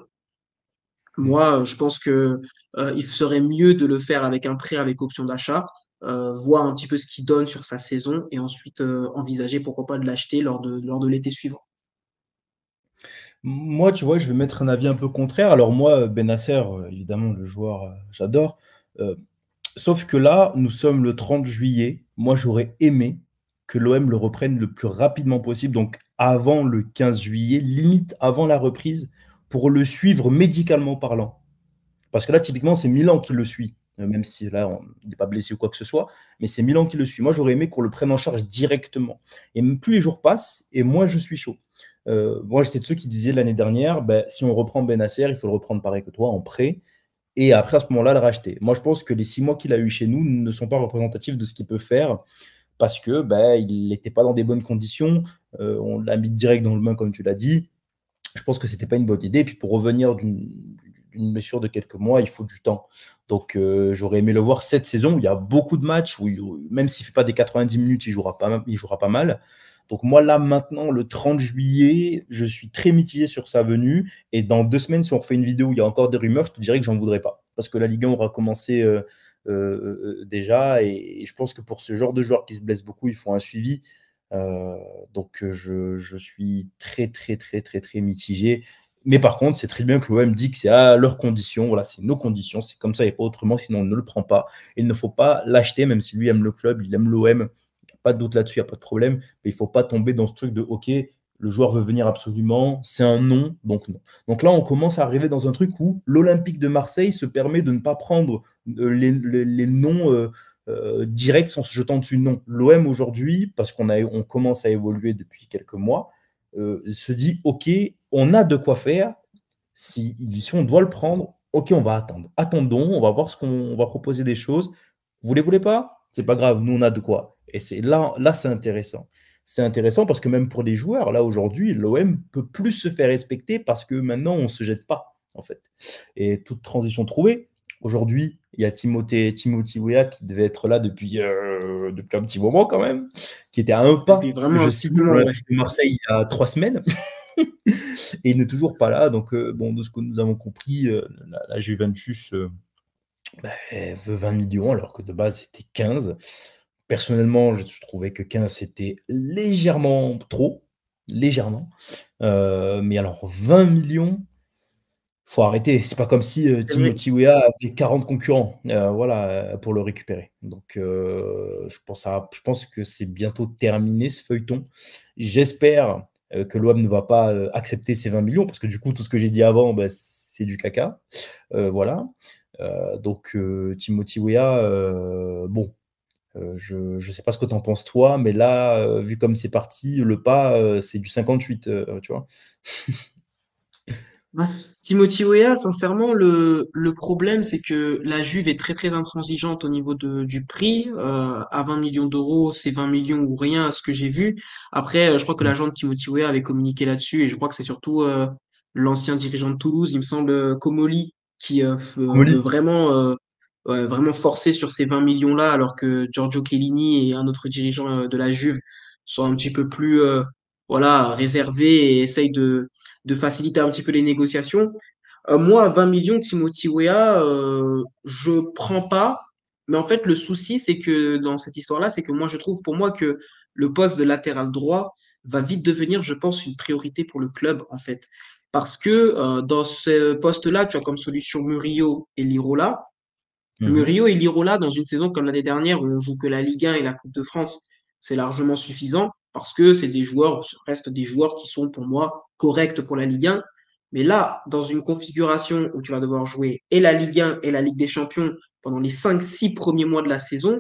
Moi, je pense que il serait mieux de le faire avec un prêt avec option d'achat, voir un petit peu ce qu'il donne sur sa saison et ensuite envisager pourquoi pas de l'acheter lors de l'été suivant. Moi, tu vois, je vais mettre un avis un peu contraire. Alors moi, Benacer, évidemment, le joueur, j'adore. Euh, Sauf que là, nous sommes le 30 juillet. Moi, j'aurais aimé que l'OM le reprenne le plus rapidement possible, donc avant le 15 juillet, limite avant la reprise, pour le suivre médicalement parlant. Parce que là, typiquement, c'est Milan qui le suit, même si là, il n'est pas blessé ou quoi que ce soit, mais c'est Milan qui le suit. Moi, j'aurais aimé qu'on le prenne en charge directement. Et plus les jours passent, et moi, je suis chaud. Moi, j'étais de ceux qui disaient l'année dernière, ben, si on reprend Benacer, il faut le reprendre pareil que toi, en prêt, et après, à ce moment-là, le racheter. Moi, je pense que les 6 mois qu'il a eu chez nous ne sont pas représentatifs de ce qu'il peut faire, parce que ben, il n'était pas dans des bonnes conditions. On l'a mis direct dans le bain, comme tu l'as dit. Je pense que c'était pas une bonne idée. Et puis pour revenir d'une blessure de quelques mois, il faut du temps. Donc j'aurais aimé le voir cette saison. Il y a beaucoup de matchs où, même s'il ne fait pas des 90 minutes, il jouera pas mal. Donc moi, là, maintenant, le 30 juillet, je suis très mitigé sur sa venue. Et dans 2 semaines, si on refait une vidéo où il y a encore des rumeurs, je te dirais que j'en voudrais pas. Parce que la Ligue 1 aura commencé déjà. Et je pense que pour ce genre de joueurs qui se blessent beaucoup, il faut un suivi. Euh, donc je suis très très très très très mitigé. Mais par contre, c'est très bien que l'OM dit que c'est à leurs conditions. Voilà, c'est nos conditions. C'est comme ça et pas autrement. Sinon, on ne le prend pas. Il ne faut pas l'acheter, même si lui aime le club, il aime l'OM. Pas de doute là-dessus, il n'y a pas de problème. Mais il ne faut pas tomber dans ce truc de OK, le joueur veut venir absolument, c'est un non, donc non. Donc là, on commence à arriver dans un truc où l'Olympique de Marseille se permet de ne pas prendre les noms direct sans se jetant dessus. Non. L'OM aujourd'hui, parce on commence à évoluer depuis quelques mois, se dit OK, on a de quoi faire. Si on doit le prendre, OK, on va attendre. Attendons, on va voir on va proposer des choses. Vous les voulez pas? C'est pas grave, nous on a de quoi. Et c'est là c'est intéressant. C'est intéressant parce que même pour les joueurs, là aujourd'hui, l'OM peut plus se faire respecter parce que maintenant on se jette pas en fait. Et toute transition trouvée. Aujourd'hui, il y a Timothy Weah qui devait être là depuis un petit moment quand même, qui était à un Depuis pas, vraiment je un petit cite, de moment, ouais. l'Olympique de Marseille il y a 3 semaines, et il n'est toujours pas là. Donc, bon, de ce que nous avons compris, la Juventus veut 20 millions alors que de base c'était 15. Personnellement, je trouvais que 15 c'était légèrement trop, légèrement. Mais alors 20 millions, faut arrêter. C'est pas comme si C'est vrai. Timothy Weah avait 40 concurrents, voilà, pour le récupérer. Donc, je pense que c'est bientôt terminé ce feuilleton. J'espère que l'OM ne va pas accepter ces 20 millions, parce que du coup, tout ce que j'ai dit avant, bah, c'est du caca. Voilà. Donc, Timothy Weah, bon, je ne sais pas ce que tu en penses toi, mais là, vu comme c'est parti, le pas, c'est du 58, tu vois. Ouais. Timothy Weah, sincèrement, le problème, c'est que la Juve est très très intransigeante au niveau du prix. À 20 millions d'euros, c'est 20 millions ou rien à ce que j'ai vu. Après, je crois que Mm. l'agent de Timothy Weah avait communiqué là-dessus et je crois que c'est surtout l'ancien dirigeant de Toulouse, il me semble, Comoli, qui veut Comoli. vraiment, ouais, vraiment forcer sur ces 20 millions-là, alors que Giorgio Chiellini et un autre dirigeant de la Juve sont un petit peu plus voilà, réservés et essayent de faciliter un petit peu les négociations. Moi, à 20 millions, Timothy Weah, je prends pas. Mais en fait, le souci, c'est que dans cette histoire-là, c'est que moi, je trouve pour moi que le poste de latéral droit va vite devenir, je pense, une priorité pour le club, en fait. Parce que dans ce poste-là, tu as comme solution Murillo et Lirola. Mhm. Murillo et Lirola, dans une saison comme l'année dernière, où on joue que la Ligue 1 et la Coupe de France, c'est largement suffisant parce que c'est des joueurs, ce reste des joueurs qui sont pour moi corrects pour la Ligue 1. Mais là, dans une configuration où tu vas devoir jouer et la Ligue 1 et la Ligue des Champions pendant les 5-6 premiers mois de la saison,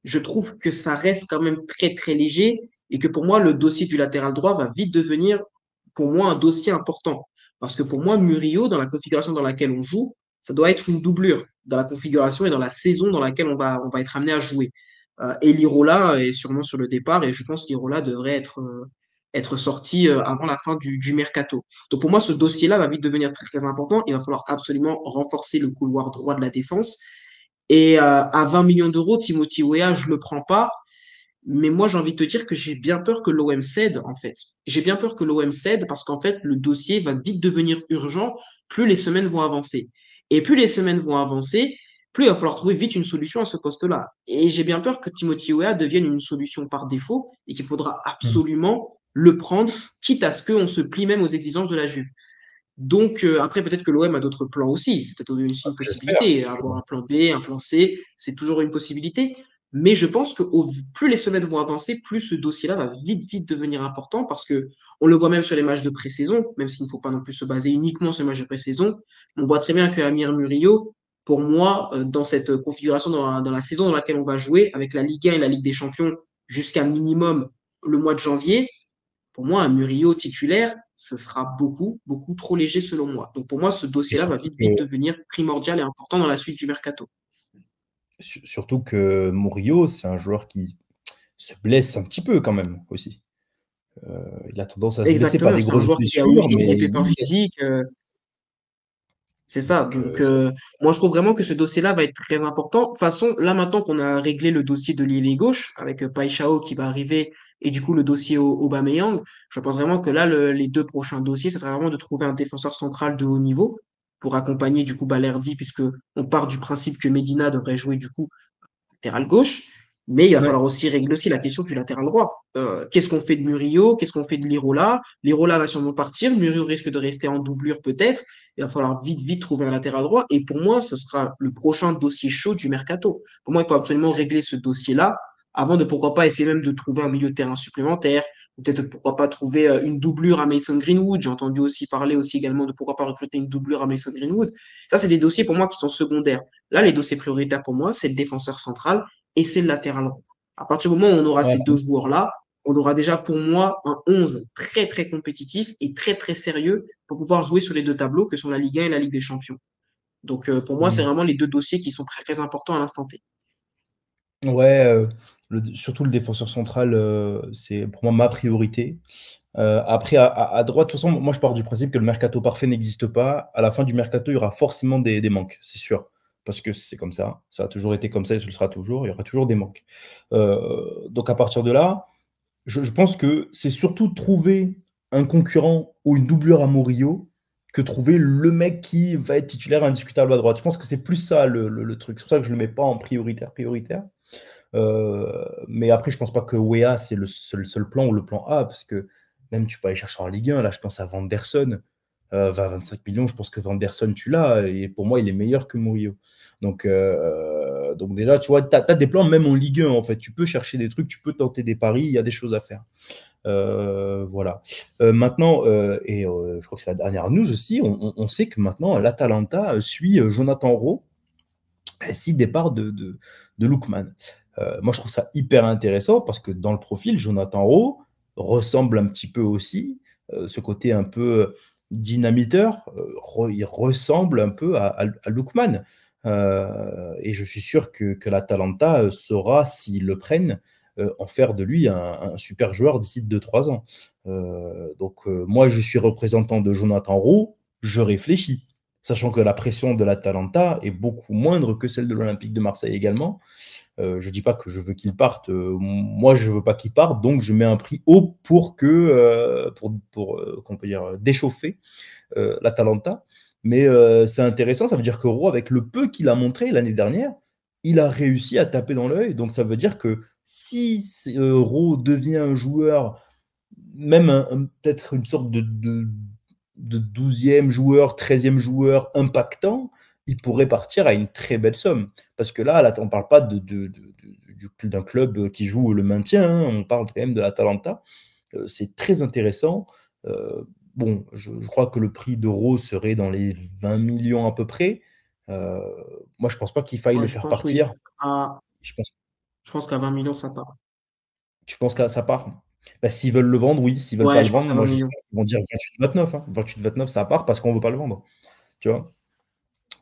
je trouve que ça reste quand même très très léger et que pour moi, le dossier du latéral droit va vite devenir pour moi un dossier important. Parce que pour moi, Murillo, dans la configuration dans laquelle on joue, ça doit être une doublure dans la configuration et dans la saison dans laquelle on va être amené à jouer. Et Lirola est sûrement sur le départ et je pense que Lirola devrait être sorti avant la fin du mercato. Donc pour moi, ce dossier-là va vite devenir très, très important. Il va falloir absolument renforcer le couloir droit de la défense. Et à 20 millions d'euros, Timothy Weah, je le prends pas. Mais moi, j'ai envie de te dire que j'ai bien peur que l'OM cède, en fait. J'ai bien peur que l'OM cède parce qu'en fait, le dossier va vite devenir urgent plus les semaines vont avancer. Et plus les semaines vont avancer, plus il va falloir trouver vite une solution à ce poste-là. Et j'ai bien peur que Timothy Weah devienne une solution par défaut et qu'il faudra Mhm. absolument le prendre, quitte à ce qu'on se plie même aux exigences de la Juve. Donc, après, peut-être que l'OM a d'autres plans aussi. C'est peut-être aussi une J'espère. possibilité. Avoir un plan B, un plan C, c'est toujours une possibilité. Mais je pense que plus les semaines vont avancer, plus ce dossier-là va vite, vite devenir important parce que on le voit même sur les matchs de pré-saison, même s'il ne faut pas non plus se baser uniquement sur les matchs de pré-saison. On voit très bien que Amir Murillo, pour moi, dans cette configuration, dans la saison dans laquelle on va jouer, avec la Ligue 1 et la Ligue des Champions jusqu'à minimum le mois de janvier, pour moi, un Murillo titulaire, ce sera beaucoup, beaucoup trop léger selon moi. Donc pour moi, ce Et dossier-là va surtout vite, que, vite devenir primordial et important dans la suite du mercato. surtout que Murillo, c'est un joueur qui se blesse un petit peu quand même aussi. Il a tendance à se blesser, pas Exactement, des c'est un grosses joueur qui a blessures, aussi des mais pépins oui. physiques. C'est ça. Donc, Donc, moi, je trouve vraiment que ce dossier-là va être très important. De toute façon, là, maintenant qu'on a réglé le dossier de l'ailier gauche, avec Paixão qui va arriver, et du coup, le dossier Aubameyang, je pense vraiment que là, les deux prochains dossiers, ce sera vraiment de trouver un défenseur central de haut niveau pour accompagner, du coup, Balerdi, puisque on part du principe que Medina devrait jouer, du coup, latéral gauche, mais il va ouais. falloir aussi régler aussi la question du latéral droit. Qu'est-ce qu'on fait de Murillo? Qu'est-ce qu'on fait de Lirola? Lirola va sûrement partir, Murillo risque de rester en doublure peut-être. Il va falloir vite, vite trouver un latéral droit. Et pour moi, ce sera le prochain dossier chaud du mercato. Pour moi, il faut absolument régler ce dossier-là avant de pourquoi pas essayer même de trouver un milieu de terrain supplémentaire. Peut-être pourquoi pas trouver une doublure à Mason Greenwood. J'ai entendu aussi parler aussi également de pourquoi pas recruter une doublure à Mason Greenwood. Ça, c'est des dossiers pour moi qui sont secondaires. Là, les dossiers prioritaires pour moi, c'est le défenseur central et c'est le latéral droit. À partir du moment où on aura Ouais, ces deux joueurs-là, on aura déjà pour moi un 11 très très compétitif et très très sérieux pour pouvoir jouer sur les deux tableaux que sont la Ligue 1 et la Ligue des Champions. Donc pour moi, c'est mm. vraiment les deux dossiers qui sont très très importants à l'instant T. Ouais, surtout le défenseur central, c'est pour moi ma priorité. Après, à droite, de toute façon, moi je pars du principe que le mercato parfait n'existe pas. À la fin du mercato, il y aura forcément des manques, c'est sûr. Parce que c'est comme ça a toujours été comme ça et ce le sera toujours, il y aura toujours des manques. Donc à partir de là, je pense que c'est surtout trouver un concurrent ou une doublure à Murillo que trouver le mec qui va être titulaire indiscutable à droite. Je pense que c'est plus ça le truc. C'est pour ça que je ne le mets pas en prioritaire, prioritaire. Mais après, je pense pas que Wea, c'est le seul plan ou le plan A, parce que même tu peux aller chercher en Ligue 1. Là, je pense à Vanderson, 25 millions. Je pense que Vanderson, tu l'as. Et pour moi, il est meilleur que Murillo. Donc déjà, tu vois, tu as des plans même en Ligue 1, en fait. Tu peux chercher des trucs, tu peux tenter des paris, il y a des choses à faire. Voilà. Maintenant, je crois que c'est la dernière news aussi, on sait que maintenant, l'Atalanta suit Jonathan Rowe, 6 départs de Lookman. Moi, je trouve ça hyper intéressant parce que dans le profil, Jonathan Rowe ressemble un petit peu aussi, ce côté un peu. dynamiteur, il ressemble un peu à Lookman. Et je suis sûr que l'Atalanta saura, s'ils le prennent, en faire de lui un super joueur d'ici 2-3 ans. Donc, moi, je suis représentant de Jonathan Roux, je réfléchis, sachant que la pression de l'Atalanta est beaucoup moindre que celle de l'Olympique de Marseille également. Je ne dis pas que je veux qu'il parte. Moi, je ne veux pas qu'il parte, donc je mets un prix haut pour qu'on peut dire, déchauffer l'Atalanta. Mais c'est intéressant, ça veut dire que Rowe, avec le peu qu'il a montré l'année dernière, il a réussi à taper dans l'œil. Donc ça veut dire que si Rowe devient un joueur, même peut-être une sorte de 12e joueur, 13e joueur impactant, il pourrait partir à une très belle somme. Parce que là on ne parle pas d'un club qui joue le maintien, hein, on parle quand même de l'Atalanta. C'est très intéressant. Bon, je crois que le prix d'Euro serait dans les 20 millions à peu près. Euh, Moi, je pense pas qu'il faille Ouais, le je faire pense, oui. partir. À, Je pense, je pense qu'à 20 millions, ça part. tu penses que ça part? Bah, s'ils veulent le vendre, oui. S'ils veulent pas Ouais, le je pense vendre, à 20 moi, millions. j'espère qu'ils vont dire 28-29. Hein. 28-29, ça part parce qu'on veut pas le vendre. Tu vois?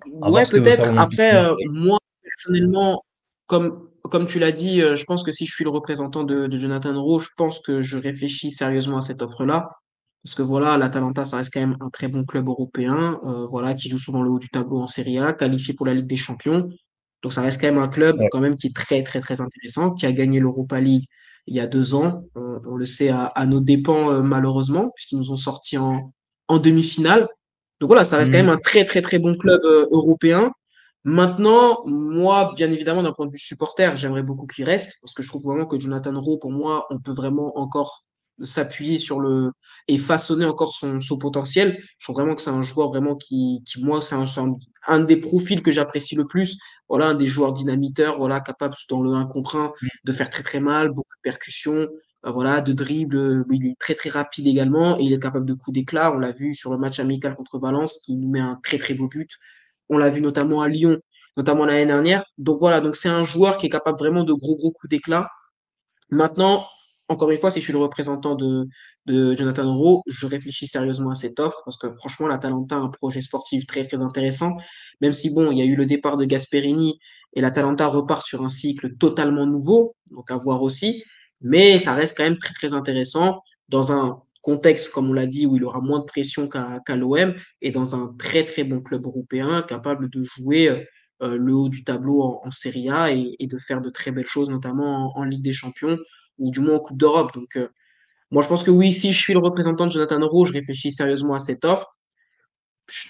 À voir Ouais, ce que veut faire peut-être. l'Olympique Après, de Marseille. moi, personnellement, comme tu l'as dit, je pense que si je suis le représentant de Jonathan Rowe, je pense que je réfléchis sérieusement à cette offre-là. Parce que voilà, l'Atalanta, ça reste quand même un très bon club européen, voilà, qui joue souvent le haut du tableau en Serie A, qualifié pour la Ligue des Champions. Donc ça reste quand même un club Ouais. quand même qui est très, très, très intéressant, qui a gagné l'Europa League il y a 2 ans. On le sait à nos dépens, malheureusement, puisqu'ils nous ont sortis en demi-finale. Donc voilà, ça reste quand même un Mhm. très très très bon club européen. Maintenant, moi, bien évidemment, d'un point de vue supporter, j'aimerais beaucoup qu'il reste parce que je trouve vraiment que Jonathan Rowe, pour moi, on peut vraiment encore s'appuyer sur le et façonner encore son potentiel. Je trouve vraiment que c'est un joueur vraiment qui moi, c'est un des profils que j'apprécie le plus. Voilà, un des joueurs dynamiteurs, voilà, capable dans le 1 contre 1 de faire très très mal, beaucoup de percussions, voilà, de dribble, il est très très rapide également et il est capable de coups d'éclat. On l'a vu sur le match amical contre Valence qui nous met un très très beau but. On l'a vu notamment à Lyon, notamment l'année dernière. Donc voilà, donc c'est un joueur qui est capable vraiment de gros gros coups d'éclat. Maintenant, encore une fois, si je suis le représentant de Jonathan Rowe, je réfléchis sérieusement à cette offre parce que franchement, l'Atalanta a un projet sportif très très intéressant. Même si bon, il y a eu le départ de Gasperini et l'Atalanta repart sur un cycle totalement nouveau, donc à voir aussi. Mais ça reste quand même très très intéressant dans un contexte, comme on l'a dit, où il aura moins de pression qu'à l'OM et dans un très très bon club européen capable de jouer le haut du tableau en Serie A et de faire de très belles choses, notamment en Ligue des Champions ou du moins en Coupe d'Europe. Donc, moi, je pense que oui, si je suis le représentant de Jonathan Rowe, je réfléchis sérieusement à cette offre.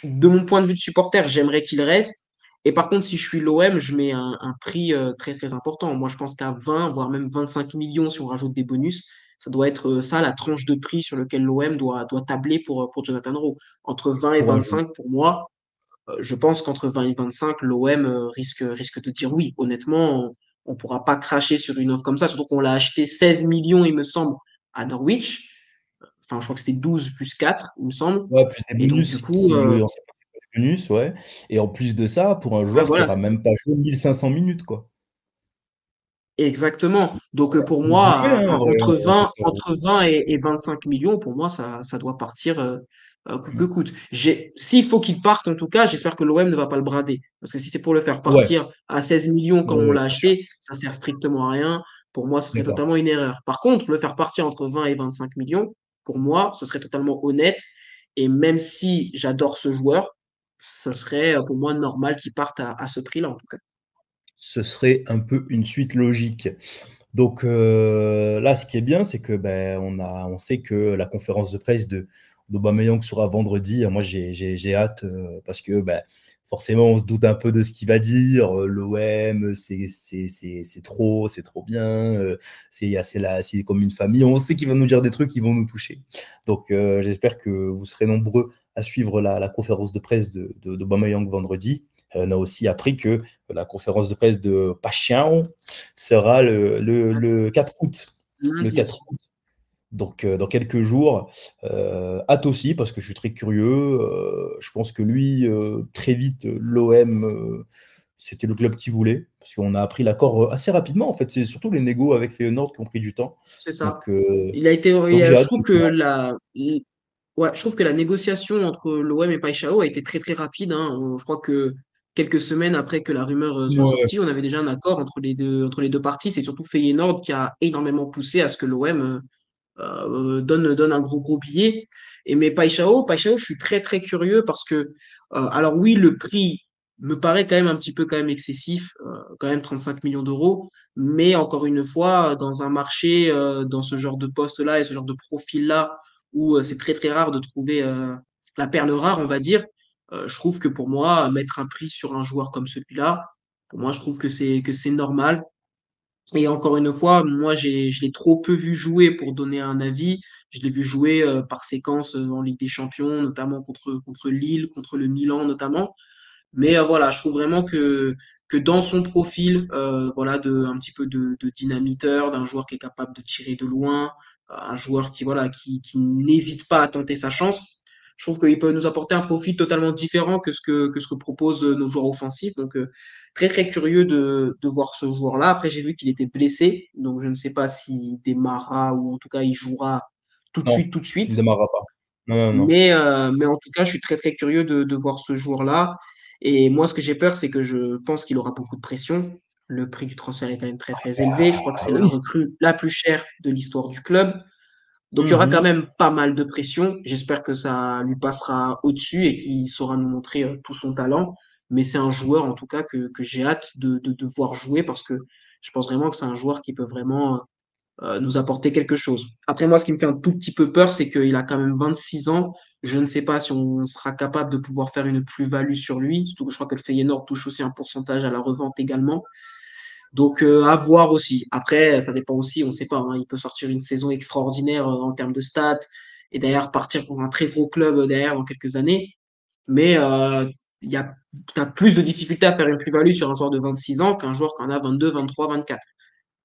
De mon point de vue de supporter, j'aimerais qu'il reste. Et par contre, si je suis l'OM, je mets un prix très très important. Moi, je pense qu'à 20, voire même 25 millions, si on rajoute des bonus, ça doit être ça, la tranche de prix sur lequel l'OM doit tabler pour Jonathan Rowe. Entre 20 et Pour un jeu. 25, pour moi, je pense qu'entre 20 et 25, l'OM risque de dire oui. Honnêtement, on ne pourra pas cracher sur une offre comme ça, surtout qu'on l'a acheté 16 millions, il me semble, à Norwich. Enfin, je crois que c'était 12 plus 4, il me semble. Ouais, plus des Et donc, du bonus coup, on sait pas c'est quoi les bonus, ouais. Et en plus de ça, pour un ouais, joueur qui voilà, aura c'est ça. même pas joué 1500 minutes, quoi. Exactement. Donc, pour Faut moi, oublier, hein, entre 20 et 25 millions, pour moi, ça doit partir coûte que coûte. S'il faut qu'il parte, en tout cas, j'espère que l'OM ne va pas le brader. Parce que si c'est pour le faire ouais, partir à 16 millions comme on ouais, l'a bien sûr. acheté, ça sert strictement à rien. Pour moi, ce serait D'accord. totalement une erreur. Par contre, le faire partir entre 20 et 25 millions, pour moi, ce serait totalement honnête. Et même si j'adore ce joueur, ce serait pour moi normal qu'il parte à ce prix-là, en tout cas. Ce serait un peu une suite logique. Donc là, ce qui est bien, c'est que ben, on sait que la conférence de presse d'Aubameyang sera vendredi. Moi, j'ai hâte parce que ben, forcément, on se doute un peu de ce qu'il va dire. L'OM, c'est trop bien. C'est comme une famille. On sait qu'il va nous dire des trucs qui vont nous toucher. Donc j'espère que vous serez nombreux à suivre la conférence de presse d'Aubameyang vendredi. On a aussi appris que la conférence de presse de Pacquiao sera le 4 août. Le Lundi. 4 août. Donc, dans quelques jours, hâte aussi, parce que je suis très curieux. Je pense que lui, très vite, l'OM, c'était le club qu'il voulait, parce qu'on a appris l'accord assez rapidement. En fait, c'est surtout les négos avec Feyenoord qui ont pris du temps. C'est ça. Donc, Il a été, donc j'ai je hâte trouve de que voir. Ouais, je trouve que la négociation entre l'OM et Paixão a été très très rapide, hein. Je crois que quelques semaines après que la rumeur soit Ouais. sortie, on avait déjà un accord entre les deux parties. C'est surtout Feyenoord qui a énormément poussé à ce que l'OM donne un gros billet. Et mais Paixão, je suis très très curieux parce que alors oui, le prix me paraît quand même un petit peu quand même excessif, quand même 35 millions d'euros. Mais encore une fois, dans un marché, dans ce genre de poste-là et ce genre de profil-là, où c'est très très rare de trouver la perle rare, on va dire, je trouve que pour moi, mettre un prix sur un joueur comme celui-là, pour moi, je trouve que c'est normal. Et encore une fois, moi, je l'ai trop peu vu jouer pour donner un avis. Je l'ai vu jouer par séquence en Ligue des Champions, notamment contre Lille, contre le Milan notamment. Mais voilà, je trouve vraiment que dans son profil, voilà, un petit peu de dynamiteur, d'un joueur qui est capable de tirer de loin, un joueur qui, voilà, qui n'hésite pas à tenter sa chance. Je trouve qu'il peut nous apporter un profil totalement différent que ce que proposent nos joueurs offensifs. Donc, très, très curieux de voir ce joueur-là. Après, j'ai vu qu'il était blessé. Donc, je ne sais pas s'il démarrera ou en tout cas, il jouera Non, tout de il ne suite. démarrera pas. Non, non, non. Mais en tout cas, je suis très très curieux de voir ce joueur-là. Et moi, ce que j'ai peur, c'est que je pense qu'il aura beaucoup de pression. Le prix du transfert est quand même très très élevé. Je crois que Ah c'est la oui. recrue la plus chère de l'histoire du club. Donc il y aura quand Mhm. même pas mal de pression. J'espère que ça lui passera au-dessus et qu'il saura nous montrer tout son talent. Mais c'est un joueur en tout cas que j'ai hâte de voir jouer parce que je pense vraiment que c'est un joueur qui peut vraiment nous apporter quelque chose. Après, moi, ce qui me fait un tout petit peu peur, c'est qu'il a quand même 26 ans. Je ne sais pas si on sera capable de pouvoir faire une plus-value sur lui. Surtout que je crois que le Feyenoord touche aussi un pourcentage à la revente également. Donc, à voir aussi. Après, ça dépend aussi, on ne sait pas, hein. Il peut sortir une saison extraordinaire en termes de stats et derrière partir pour un très gros club derrière dans quelques années. Mais il y a, t'as plus de difficultés à faire une plus-value sur un joueur de 26 ans qu'un joueur qui en a 22, 23, 24.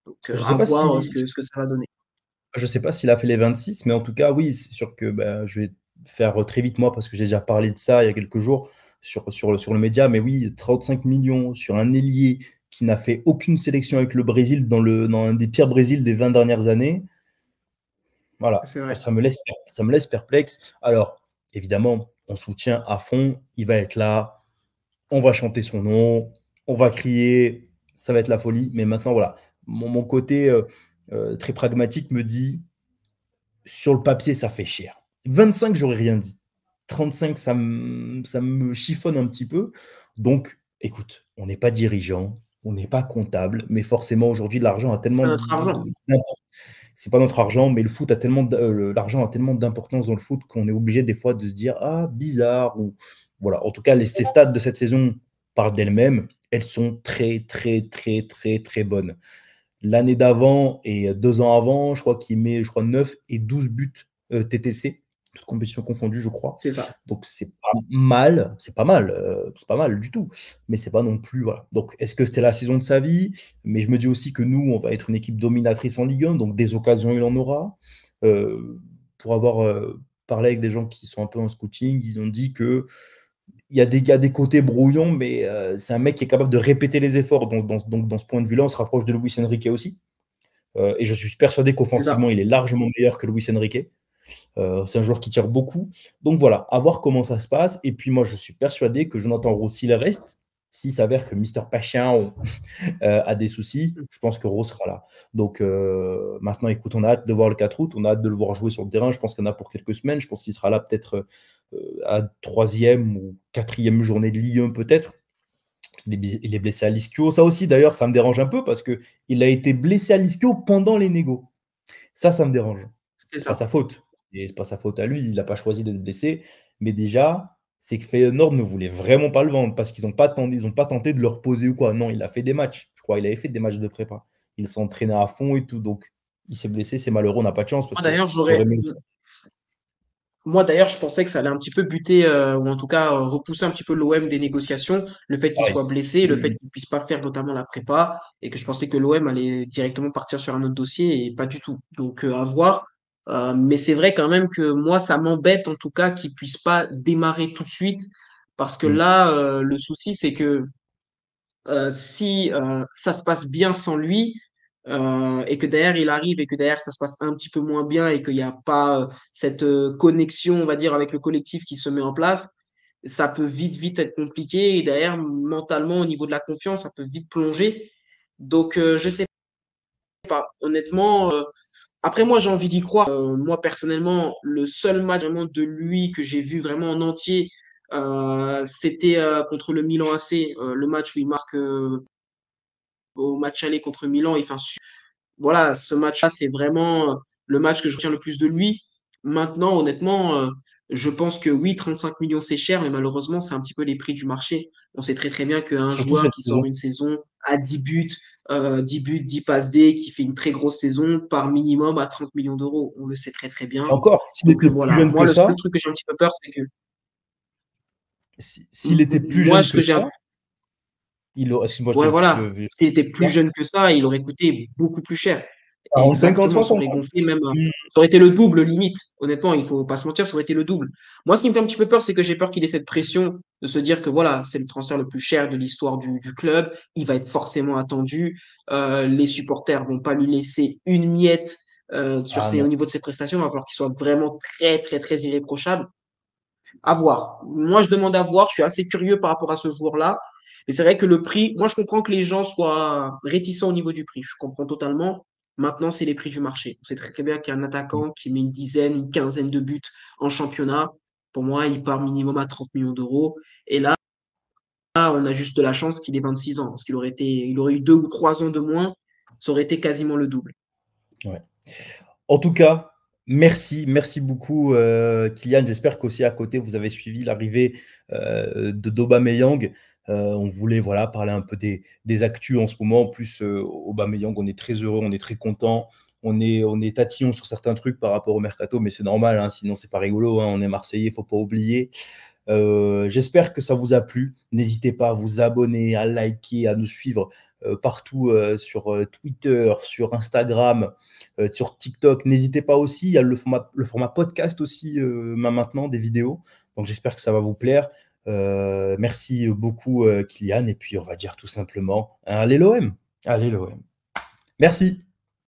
Donc, Je sais à pas voir si, ce que ça va donner. je sais pas s'il a fait les 26, mais en tout cas, oui, c'est sûr que bah, je vais faire très vite moi parce que j'ai déjà parlé de ça il y a quelques jours sur le média. Mais oui, 35 millions sur un ailier qui n'a fait aucune sélection avec le Brésil dans un des pires Brésil des 20 dernières années. Voilà, C'est vrai. ça me laisse perplexe. Alors, évidemment, on soutient à fond. Il va être là, on va chanter son nom, on va crier, ça va être la folie. Mais maintenant, voilà, mon côté très pragmatique me dit sur le papier, ça fait cher. 25, j'aurais rien dit. 35, ça me chiffonne un petit peu. Donc, écoute, on n'est pas dirigeant, on n'est pas comptable, mais forcément, aujourd'hui, l'argent a C'est tellement pas notre argent. c'est pas notre argent, mais le foot a tellement l'argent a tellement d'importance dans le foot qu'on est obligé des fois de se dire ah bizarre ou voilà. En tout cas, ces stats de cette saison parlent d'elles-mêmes. Elles sont très très très très très bonnes. L'année d'avant et 2 ans avant, je crois qu'il met je crois 9 et 12 buts TTC, toutes compétitions confondues, je crois. C'est ça. Donc c'est pas mal du tout, mais c'est pas non plus voilà. Donc est-ce que c'était la saison de sa vie? Mais je me dis aussi que nous, on va être une équipe dominatrice en Ligue 1, donc des occasions, il en aura. Pour avoir parlé avec des gens qui sont un peu en scouting, ils ont dit que il y a des côtés brouillons, mais c'est un mec qui est capable de répéter les efforts. Donc, dans ce point de vue-là, on se rapproche de Luis Enrique aussi. Et je suis persuadé C'est ça. qu'offensivement, il est largement meilleur que Luis Enrique. C'est un joueur qui tire beaucoup. Donc voilà, à voir comment ça se passe. Et puis moi, je suis persuadé que Jonathan Roux, s'il reste, s'il s'avère que Mister Pachin a des soucis, je pense que Roux sera là. Donc maintenant, écoute, on a hâte de voir le 4 août, on a hâte de le voir jouer sur le terrain. Je pense qu'il y en a pour quelques semaines. Je pense qu'il sera là peut-être à troisième ou quatrième journée de Ligue 1 peut-être. Il est blessé à l'ischio. Ça aussi, d'ailleurs, ça me dérange un peu parce qu'il a été blessé à l'ischio pendant les négos. Ça me dérange. C'est C'est pas ça. sa faute. Et c'est pas sa faute à lui. Il n'a pas choisi d'être blessé. Mais déjà, c'est que Feyenoord ne voulait vraiment pas le vendre parce qu'ils n'ont pas tenté de le reposer ou quoi. Non, il a fait des matchs. Je crois qu'il avait fait des matchs de prépa. Il s'entraînait à fond et tout. Donc, il s'est blessé. C'est malheureux. On n'a pas de chance parce Moi que d'ailleurs, j'aurais aimé. moi d'ailleurs, je pensais que ça allait un petit peu buter ou en tout cas repousser un petit peu l'OM des négociations, le fait qu'il Pareil. soit blessé, le fait Mm. qu'il puisse pas faire notamment la prépa et que je pensais que l'OM allait directement partir sur un autre dossier et pas du tout. Donc à voir. Mais c'est vrai quand même que moi ça m'embête en tout cas qu'il puisse pas démarrer tout de suite parce que Mm. là le souci c'est que si ça se passe bien sans lui, et que derrière il arrive et que derrière ça se passe un petit peu moins bien et qu'il n'y a pas cette connexion, on va dire, avec le collectif qui se met en place, ça peut vite être compliqué et derrière mentalement au niveau de la confiance, ça peut vite plonger. Donc je sais pas, honnêtement. Après moi j'ai envie d'y croire. Moi personnellement, le seul match vraiment de lui que j'ai vu vraiment en entier, c'était contre le Milan AC, le match où il marque au match aller contre Milan. Il fait un voilà, ce match-là, c'est vraiment le match que je retiens le plus de lui. Maintenant, honnêtement, je pense que oui, 35 millions, c'est cher, mais malheureusement, c'est un petit peu les prix du marché. On sait très bien qu'un Surtout joueur cette qui sort saison. une saison à 10 buts, 10 buts, 10 passes D, qui fait une très grosse saison, par minimum à 30 millions d'euros. On le sait très Et bien. encore, s'il Donc était plus voilà, jeune moi, que le seul ça, truc que j'ai un petit peu peur, c'est que s'il était plus moi, jeune ce que que j'ai ça, excuse-moi, Ouais, voilà. je S'il était plus là, jeune que ça, il aurait coûté beaucoup plus cher. 45 ans, Exactement, ça 60 aurait ans. gonflé même. Ça aurait été le double, limite. Honnêtement, il faut pas se mentir, ça aurait été le double. Moi, ce qui me fait un petit peu peur, c'est que j'ai peur qu'il ait cette pression de se dire que voilà, c'est le transfert le plus cher de l'histoire du club. Il va être forcément attendu. Les supporters vont pas lui laisser une miette Ah au non. niveau de ses prestations. Il va falloir qu'il soit vraiment très irréprochable. À voir. Moi, je demande à voir. Je suis assez curieux par rapport à ce joueur-là. Mais c'est vrai que le prix, moi, je comprends que les gens soient réticents au niveau du prix. Je comprends totalement. Maintenant, c'est les prix du marché. On sait très bien qu'il y a un attaquant qui met une dizaine, une quinzaine de buts en championnat. Pour moi, il part minimum à 30 millions d'euros. Et là, on a juste de la chance qu'il ait 26 ans. Parce il aurait eu 2 ou 3 ans de moins. Ça aurait été quasiment le double. Ouais. En tout cas, merci beaucoup, Kylian. J'espère qu'aussi à côté, vous avez suivi l'arrivée d'Aubameyang. On voulait voilà, parler un peu des actus en ce moment. En plus, Aubameyang, on est très heureux, on est très content. On est tatillon sur certains trucs par rapport au mercato, mais c'est normal, hein, sinon c'est pas rigolo. Hein, on est Marseillais, il ne faut pas oublier. J'espère que ça vous a plu. N'hésitez pas à vous abonner, à liker, à nous suivre partout sur Twitter, sur Instagram, sur TikTok. N'hésitez pas aussi, il y a le format podcast aussi maintenant, des vidéos. Donc j'espère que ça va vous plaire. Merci beaucoup Kylian. Et puis on va dire tout simplement, allez l'OM. Allez l'OM. Merci.